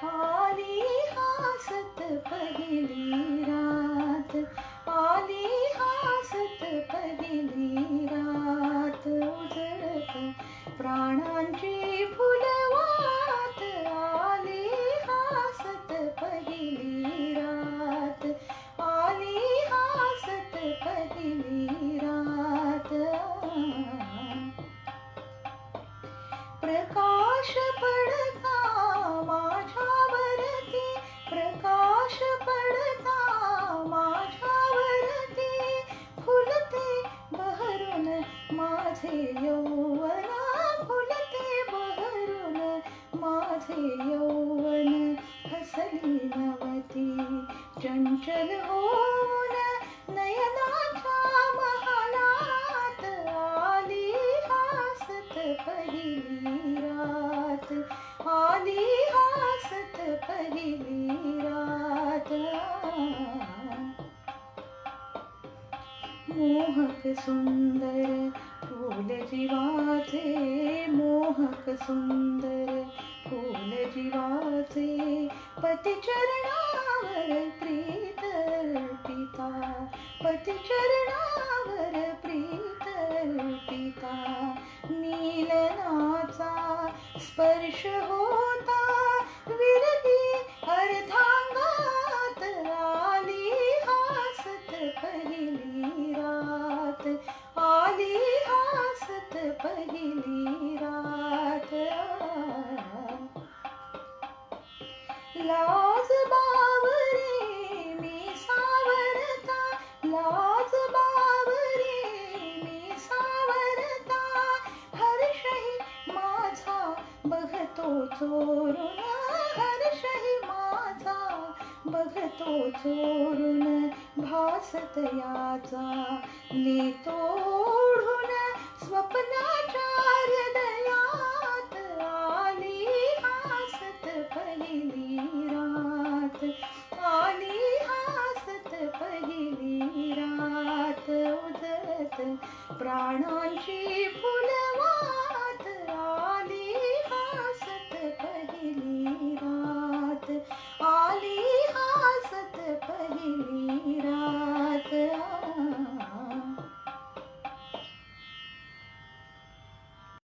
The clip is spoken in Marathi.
आली हासत पहिली रात, आली हासत पहिली रात, उजळत प्राणांची फुलवात. आली हासत पहिली रात, आली हासत पहिली रात. प्रकाश पडता माझ्यावरती, प्रकाश पडता माझ्यावरती, फुलते बहरून माझे यौवन, फुलते बहरून माझे यौवन. हसली नवती चंचल होऊन नयनाच्या महालात. आली हासत पहिली रात, आली हासत पहिली रात. मोहक सुंदर फूल जीवाचे, मोहक सुंदर फूल जीवाचे, पती चरणावर प्रीत अर्पिता, पती चरणावर प्रीत अर्पिता. मिलनाचा स्पर्श होता विरही अर्धांगात. आली हासत पहिली रात, आली हासत पहिली रात. लाज बावरी मी सावरता, लाज बावरी मी सावरता, हर्षही माझा बघतो चोरून, हर्षही माझा बघतो चोरून. भासत याचा नेतोढून स्वप्नाचार्य